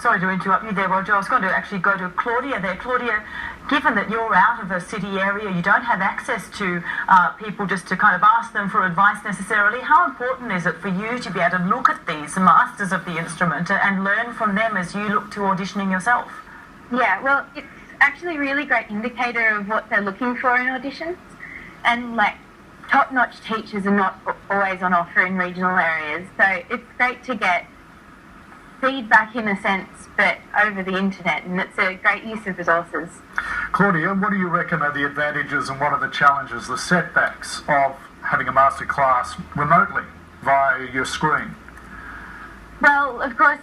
Sorry to interrupt you there, Roger. I was going to actually go to Claudia there. Claudia, given that you're out of a city area, you don't have access to people just to kind of ask them for advice necessarily, how important is it for you to be able to look at these masters of the instrument and learn from them as you look to auditioning yourself? Yeah, well, it's actually a really great indicator of what they're looking for in auditions. And, like, top-notch teachers are not always on offer in regional areas, so it's great to get feedback in a sense, but over the internet, and it's a great use of resources. Claudia, what do you reckon are the advantages and what are the challenges, the setbacks of having a masterclass remotely via your screen? Well, of course,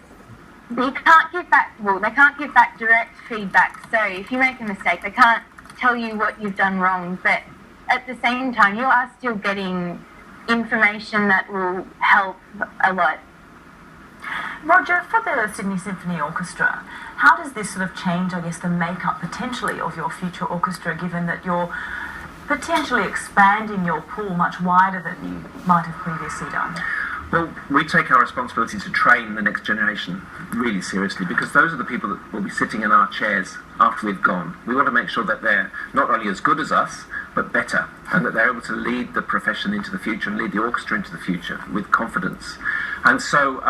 they can't give back direct feedback, so if you make a mistake, they can't tell you what you've done wrong, but at the same time, you are still getting information that will help a lot. Roger, for the Sydney Symphony Orchestra, how does this sort of change, I guess, the makeup potentially of your future orchestra, given that you're potentially expanding your pool much wider than you might have previously done? Well, we take our responsibility to train the next generation really seriously, because those are the people that will be sitting in our chairs after we've gone. We want to make sure that they're not only as good as us, but better, and that they're able to lead the profession into the future and lead the orchestra into the future with confidence. And so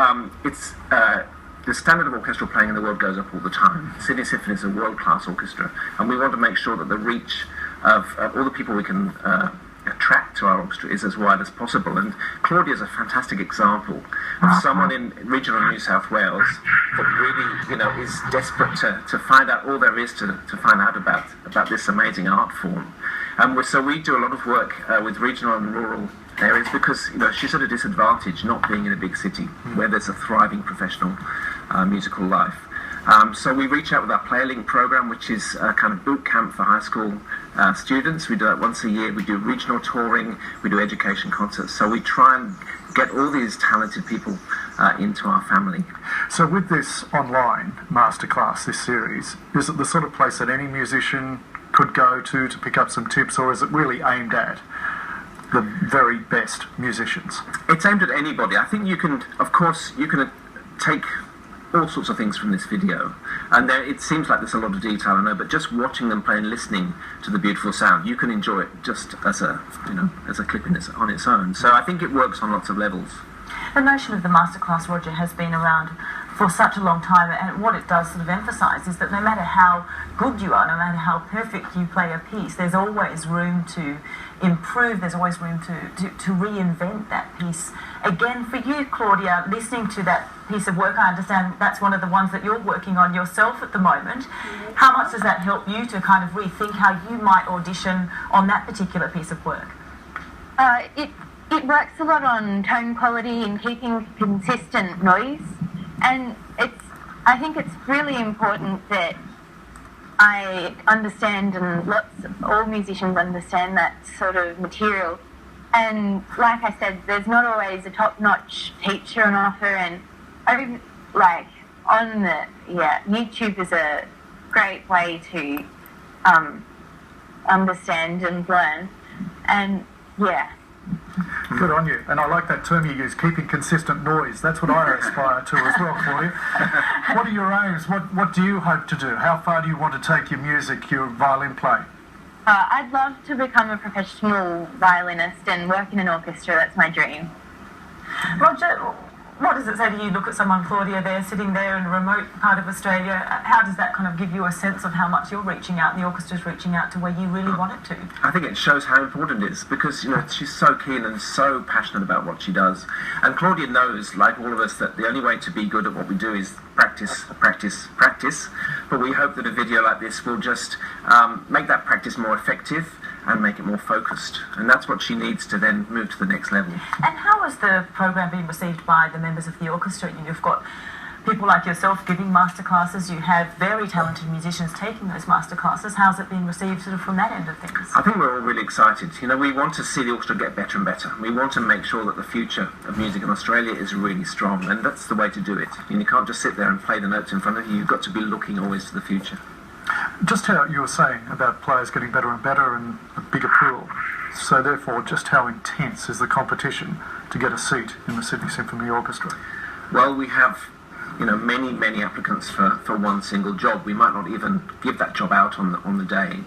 it's the standard of orchestral playing in the world goes up all the time. Sydney Symphony is a world-class orchestra, and we want to make sure that the reach of all the people we can attract to our orchestra is as wide as possible. And Claudia is a fantastic example of someone in regional New South Wales that really, is desperate to find out all there is to find out about this amazing art form. So we do a lot of work with regional and rural areas because she's at a disadvantage not being in a big city where there's a thriving professional musical life. So we reach out with our PlayerLink program, which is a kind of boot camp for high school students. We do that once a year. We do regional touring. We do education concerts. So we try and get all these talented people into our family. So with this online masterclass, this series, is it the sort of place that any musician could go to pick up some tips, or is it really aimed at the very best musicians? It's aimed at anybody. I think you can take all sorts of things from this video, and it seems like there's a lot of detail, I know, but just watching them play and listening to the beautiful sound, you can enjoy it just as a clip on its own. So I think it works on lots of levels. The notion of the masterclass, Roger, has been around for such a long time, and what it does sort of emphasise is that no matter how good you are, no matter how perfect you play a piece, there's always room to improve, there's always room to reinvent that piece. Again, for you, Claudia, listening to that piece of work, I understand that's one of the ones that you're working on yourself at the moment. How much does that help you to kind of rethink how you might audition on that particular piece of work? It works a lot on tone quality and keeping consistent noise. And I think it's really important that I understand, and all musicians understand that sort of material. And like I said, there's not always a top-notch teacher on offer, and YouTube is a great way to understand and learn. And yeah. Good on you. And I like that term you use, keeping consistent noise. That's what I aspire to as well, Claudia. What are your aims? What do you hope to do? How far do you want to take your music, your violin playing? I'd love to become a professional violinist and work in an orchestra. That's my dream. Roger, what does it say to you? Look at someone, Claudia, there, sitting there in a remote part of Australia. How does that kind of give you a sense of how much you're reaching out and the orchestra's reaching out to where you really want it to? I think it shows how important it is, because she's so keen and so passionate about what she does. And Claudia knows, like all of us, that the only way to be good at what we do is practice, practice, practice. But we hope that a video like this will just make that practice more effective and make it more focused. And that's what she needs to then move to the next level. And how has the program been received by the members of the orchestra? You've got people like yourself giving masterclasses, you have very talented musicians taking those masterclasses. How's it been received sort of from that end of things? I think we're all really excited. We want to see the orchestra get better and better. We want to make sure that the future of music in Australia is really strong, and that's the way to do it. You can't just sit there and play the notes in front of you. You've got to be looking always to the future. Just how you were saying about players getting better and better and a bigger pool, so therefore just how intense is the competition to get a seat in the Sydney Symphony Orchestra? Well, we have many applicants for one single job. We might not even give that job out on the day.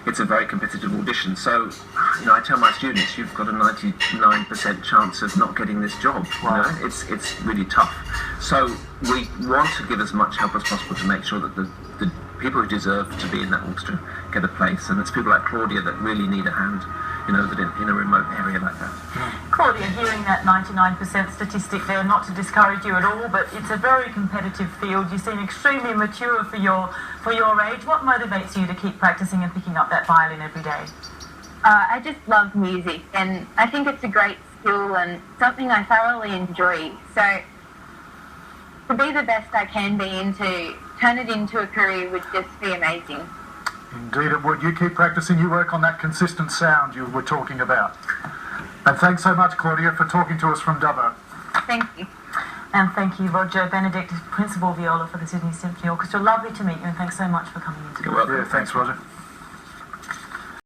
It's a very competitive audition. So, I tell my students, you've got a 99% chance of not getting this job. Wow. It's really tough. So we want to give as much help as possible to make sure that the people who deserve to be in that orchestra get a place. And it's people like Claudia that really need a hand, that in a remote area like that. Claudia, hearing that 99% statistic there, not to discourage you at all, but it's a very competitive field. You seem extremely mature for your age. What motivates you to keep practicing and picking up that violin every day? I just love music, and I think it's a great skill and something I thoroughly enjoy. So to be the best I can be turn it into a career would just be amazing. Indeed it would. You keep practicing, you work on that consistent sound you were talking about. And thanks so much, Claudia, for talking to us from Dubbo. Thank you. And thank you, Roger Benedict, Principal Viola for the Sydney Symphony Orchestra. Lovely to meet you, and thanks so much for coming in today. You're welcome. Yeah, thanks, Roger.